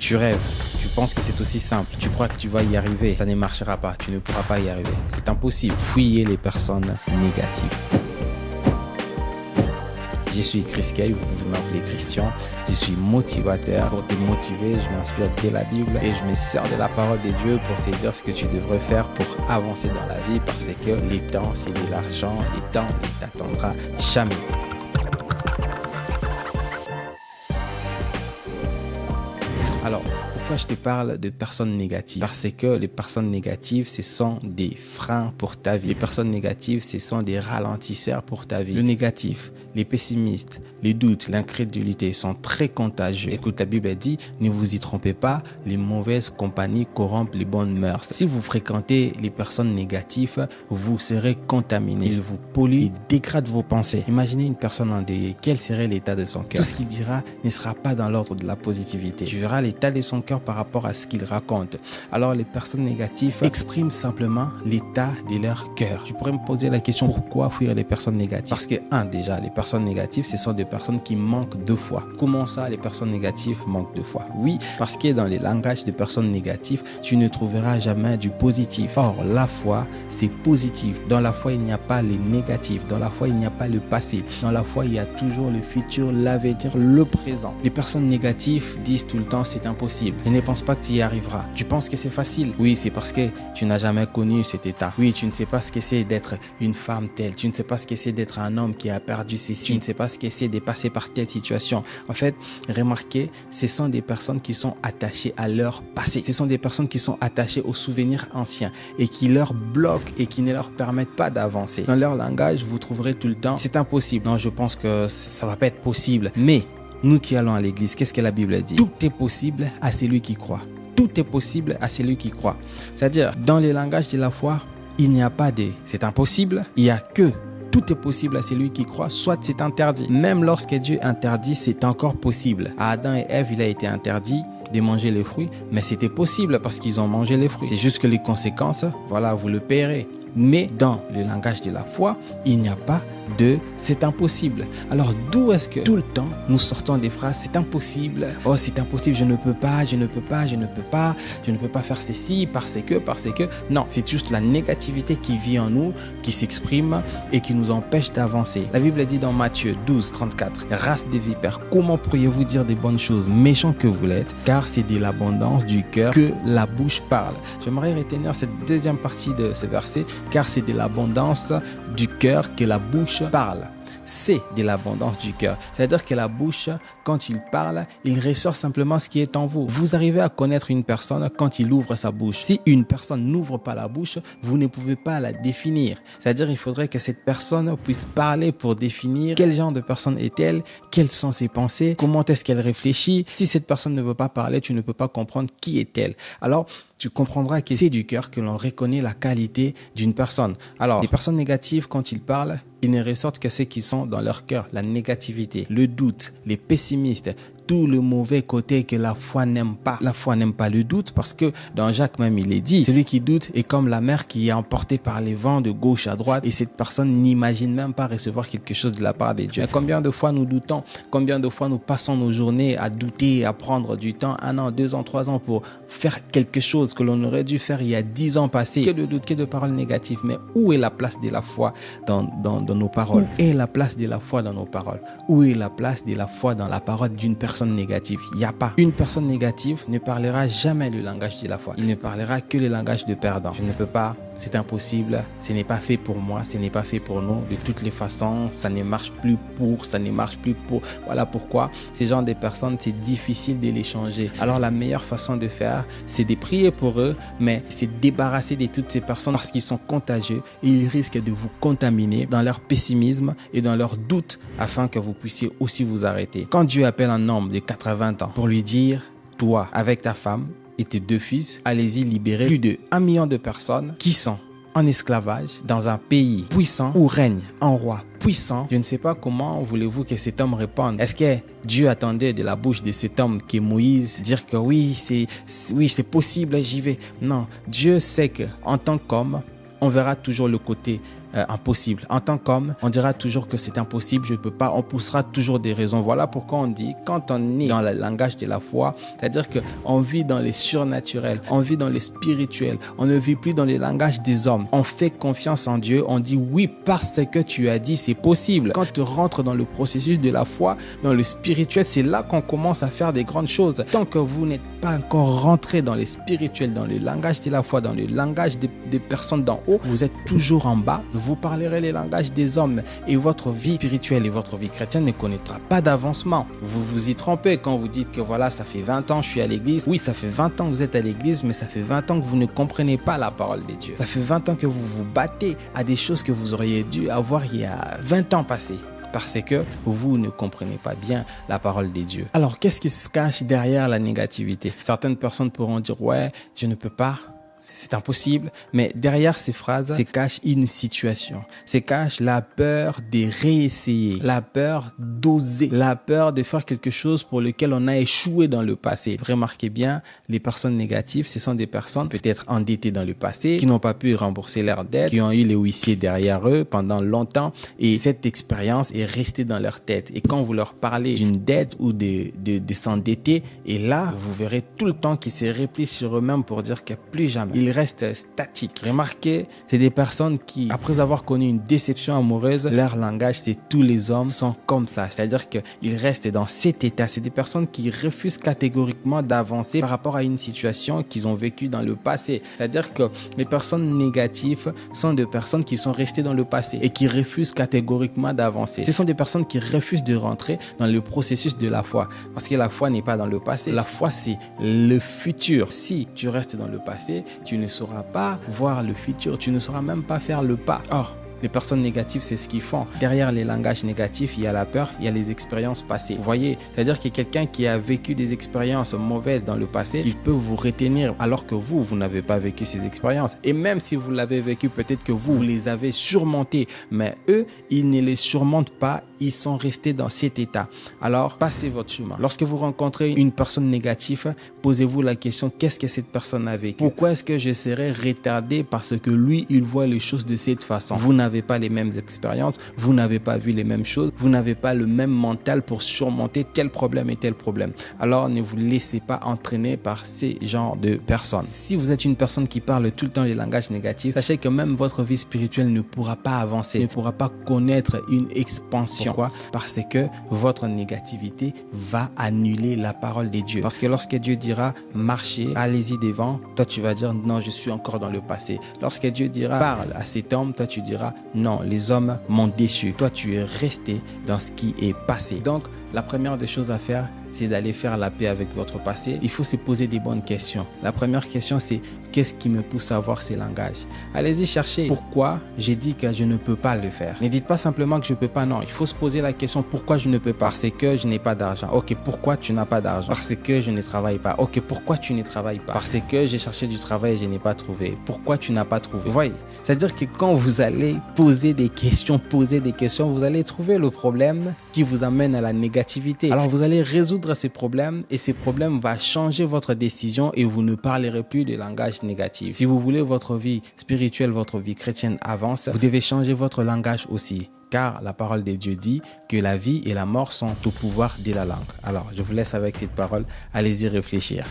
Tu rêves. Tu penses que c'est aussi simple. Tu crois que tu vas y arriver. Ça ne marchera pas. Tu ne pourras pas y arriver. C'est impossible. Fuyez les personnes négatives. Je suis Chris Kay, vous pouvez m'appeler Christian. Je suis motivateur. Pour te motiver, je m'inspire de la Bible et je me sers de la parole de Dieu pour te dire ce que tu devrais faire pour avancer dans la vie, parce que les temps, c'est de l'argent. Les temps ne t'attendra jamais. Alors, pourquoi je te parle de personnes négatives? Parce que les personnes négatives, ce sont des freins pour ta vie. Les personnes négatives, ce sont des ralentisseurs pour ta vie. Le négatif, les pessimistes, les doutes, l'incrédulité sont très contagieux. Écoute, la Bible dit, ne vous y trompez pas, les mauvaises compagnies corrompent les bonnes mœurs. Si vous fréquentez les personnes négatives, vous serez contaminé. Ils vous polluent et dégradent vos pensées. Imaginez une personne endeuillée. Quel serait l'état de son cœur? Tout ce qu'il dira ne sera pas dans l'ordre de la positivité. Tu verras l'état de son cœur par rapport à ce qu'il raconte. Alors, les personnes négatives expriment simplement l'état de leur cœur. Tu pourrais me poser la question, pourquoi fuir les personnes négatives? Parce que, déjà, les personnes négatives, ce sont des personnes qui manquent de foi. Comment ça, les personnes négatives manquent de foi? Oui, parce que dans les langages des personnes négatives, tu ne trouveras jamais du positif. Or, la foi, c'est positif. Dans la foi, il n'y a pas les négatifs. Dans la foi, il n'y a pas le passé. Dans la foi, il y a toujours le futur, l'avenir, le présent. Les personnes négatives disent tout le temps, c'est impossible. Je ne pense pas que tu y arriveras. Tu penses que c'est facile? Oui, c'est parce que tu n'as jamais connu cet état. Oui, tu ne sais pas ce que c'est d'être une femme telle. Tu ne sais pas ce que c'est d'être un homme qui a perdu ceci. Tu ne sais pas ce que c'est de passer par telle situation. En fait, remarquez, ce sont des personnes qui sont attachées à leur passé. Ce sont des personnes qui sont attachées aux souvenirs anciens et qui leur bloquent et qui ne leur permettent pas d'avancer. Dans leur langage, vous trouverez tout le temps, c'est impossible. Non, je pense que ça va pas être possible. Mais nous qui allons à l'église, qu'est-ce que la Bible dit? Tout est possible à celui qui croit. Tout est possible à celui qui croit. C'est-à-dire, dans le langage de la foi, il n'y a pas de c'est impossible, il n'y a que tout est possible à celui qui croit, soit c'est interdit. Même lorsque Dieu interdit, c'est encore possible. À Adam et Ève, il a été interdit de manger les fruits, mais c'était possible parce qu'ils ont mangé les fruits. C'est juste que les conséquences, voilà, vous le paierez. Mais dans le langage de la foi, il n'y a pas de c'est impossible. Alors d'où est-ce que tout le temps nous sortons des phrases c'est impossible, oh c'est impossible, je ne peux pas, je ne peux pas, je ne peux pas, je ne peux pas faire ceci parce que. Non, c'est juste la négativité qui vit en nous, qui s'exprime et qui nous empêche d'avancer. La Bible dit dans Matthieu 12, 34, race des vipères, comment pourriez-vous dire des bonnes choses, méchants que vous l'êtes, car c'est de l'abondance du cœur que la bouche parle. J'aimerais retenir cette deuxième partie de ce verset, car c'est de l'abondance du cœur que la bouche parle. C'est de l'abondance du cœur. C'est-à-dire que la bouche, quand il parle, il ressort simplement ce qui est en vous. Vous arrivez à connaître une personne quand il ouvre sa bouche. Si une personne n'ouvre pas la bouche, vous ne pouvez pas la définir. C'est-à-dire il faudrait que cette personne puisse parler pour définir quel genre de personne est-elle, quelles sont ses pensées, comment est-ce qu'elle réfléchit. Si cette personne ne veut pas parler, tu ne peux pas comprendre qui est-elle. Alors, tu comprendras que c'est du cœur que l'on reconnaît la qualité d'une personne. Alors, les personnes négatives, quand ils parlent, ils ne ressortent que ce qui sont dans leur cœur, la négativité, le doute, les pessimistes, tout le mauvais côté que la foi n'aime pas. La foi n'aime pas le doute parce que dans Jacques même il est dit, celui qui doute est comme la mer qui est emportée par les vents de gauche à droite et cette personne n'imagine même pas recevoir quelque chose de la part de Dieu. Mais combien de fois nous doutons? Combien de fois nous passons nos journées à douter, à prendre du temps, 1 an, 2 ans, 3 ans pour faire quelque chose que l'on aurait dû faire il y a 10 ans passés? Que de doute, que de paroles négatives. Mais où est la place de la foi dans nos paroles? Où est la place de la foi dans nos paroles? Où est la place de la foi dans la parole d'une personne négative? Il n'y a pas. Une personne négative ne parlera jamais le langage de la foi. Il ne parlera que le langage de perdant. Je ne peux pas, c'est impossible, ce n'est pas fait pour moi, ce n'est pas fait pour nous. De toutes les façons, ça ne marche plus pour, ça ne marche plus pour. Voilà pourquoi ces genres de personnes, c'est difficile de les changer. Alors la meilleure façon de faire, c'est de prier pour eux, mais c'est de débarrasser de toutes ces personnes parce qu'ils sont contagieux et ils risquent de vous contaminer dans leur pessimisme et dans leur doute afin que vous puissiez aussi vous arrêter. Quand Dieu appelle un homme de 80 ans pour lui dire, toi, avec ta femme et tes 2 fils, allez-y libérer plus de 1 million de personnes qui sont en esclavage dans un pays puissant où règne un roi puissant. Je ne sais pas comment voulez-vous que cet homme réponde. Est-ce que Dieu attendait de la bouche de cet homme qui est Moïse dire que oui, c'est possible, j'y vais? Non, Dieu sait que en tant qu'homme, on verra toujours le côté impossible. En tant qu'homme, on dira toujours que c'est impossible, je ne peux pas, on poussera toujours des raisons. Voilà pourquoi on dit, quand on est dans le langage de la foi, c'est-à-dire qu'on vit dans les surnaturels, on vit dans les spirituels, on ne vit plus dans les langages des hommes. On fait confiance en Dieu, on dit oui parce que tu as dit c'est possible. Quand tu rentres dans le processus de la foi, dans le spirituel, c'est là qu'on commence à faire des grandes choses. Tant que vous n'êtes pas encore rentré dans les spirituels, dans le langage de la foi, dans le langage des personnes d'en haut, vous êtes toujours en bas. Vous parlerez les langages des hommes et votre vie spirituelle et votre vie chrétienne ne connaîtra pas d'avancement. Vous vous y trompez quand vous dites que voilà, ça fait 20 ans que je suis à l'église. Oui, ça fait 20 ans que vous êtes à l'église, mais ça fait 20 ans que vous ne comprenez pas la parole de Dieu. Ça fait 20 ans que vous vous battez à des choses que vous auriez dû avoir il y a 20 ans passés. Parce que vous ne comprenez pas bien la parole de Dieu. Alors, qu'est-ce qui se cache derrière la négativité? Certaines personnes pourront dire, ouais, je ne peux pas. C'est impossible, mais derrière ces phrases se cache une situation, se cache la peur de réessayer, la peur d'oser, la peur de faire quelque chose pour lequel on a échoué dans le passé. Remarquez bien, les personnes négatives, ce sont des personnes peut-être endettées dans le passé, qui n'ont pas pu rembourser leurs dettes, qui ont eu les huissiers derrière eux pendant longtemps et cette expérience est restée dans leur tête. Et quand vous leur parlez d'une dette ou de s'endetter, et là, vous verrez tout le temps qu'ils se replient sur eux-mêmes pour dire que plus jamais. Ils restent statiques. Remarquez, c'est des personnes qui, après avoir connu une déception amoureuse, leur langage, c'est tous les hommes sont comme ça. C'est-à-dire qu'ils restent dans cet état. C'est des personnes qui refusent catégoriquement d'avancer par rapport à une situation qu'ils ont vécue dans le passé. C'est-à-dire que les personnes négatives sont des personnes qui sont restées dans le passé et qui refusent catégoriquement d'avancer. Ce sont des personnes qui refusent de rentrer dans le processus de la foi. Parce que la foi n'est pas dans le passé. La foi, c'est le futur. Si tu restes dans le passé, tu ne sauras pas voir le futur, tu ne sauras même pas faire le pas. Or, les personnes négatives, c'est ce qu'ils font. Derrière les langages négatifs, il y a la peur, il y a les expériences passées. Vous voyez, c'est-à-dire que quelqu'un qui a vécu des expériences mauvaises dans le passé, il peut vous retenir alors que vous n'avez pas vécu ces expériences. Et même si vous l'avez vécu, peut-être que vous les avez surmontées, mais eux, ils ne les surmontent pas, ils sont restés dans cet état. Alors, passez votre chemin. Lorsque vous rencontrez une personne négative, posez-vous la question, qu'est-ce que cette personne a vécu? Pourquoi est-ce que je serais retardé parce que lui, il voit les choses de cette façon? Vous n'avez pas les mêmes expériences, vous n'avez pas vu les mêmes choses, vous n'avez pas le même mental pour surmonter tel problème et tel problème. Alors, ne vous laissez pas entraîner par ces genres de personnes. Si vous êtes une personne qui parle tout le temps les langages négatifs, sachez que même votre vie spirituelle ne pourra pas avancer, ne pourra pas connaître une expansion. Pourquoi? Parce que votre négativité va annuler la parole de Dieu. Parce que lorsque Dieu dira marchez, allez-y devant, toi tu vas dire non, je suis encore dans le passé. Lorsque Dieu dira parle à cet homme, toi tu diras non, les hommes m'ont déçu. Toi tu es resté dans ce qui est passé. Donc la première des choses à faire, c'est d'aller faire la paix avec votre passé. Il faut se poser des bonnes questions. La première question, c'est qu'est-ce qui me pousse à avoir ces langages? Allez-y chercher pourquoi j'ai dit que je ne peux pas le faire. Ne dites pas simplement que je ne peux pas. Non, il faut se poser la question pourquoi je ne peux pas. Parce que je n'ai pas d'argent. Ok, pourquoi tu n'as pas d'argent? Parce que je ne travaille pas. Ok, pourquoi tu ne travailles pas? Parce que j'ai cherché du travail et je n'ai pas trouvé. Pourquoi tu n'as pas trouvé? Vous voyez, c'est-à-dire que quand vous allez poser des questions, vous allez trouver le problème qui vous amène à la négativité. Alors vous allez résoudre ces problèmes et ces problèmes vont changer votre décision et vous ne parlerez plus de langage négatif. Si vous voulez votre vie spirituelle, votre vie chrétienne avance, vous devez changer votre langage aussi. Car la parole de Dieu dit que la vie et la mort sont au pouvoir de la langue. Alors, je vous laisse avec cette parole. Allez-y réfléchir.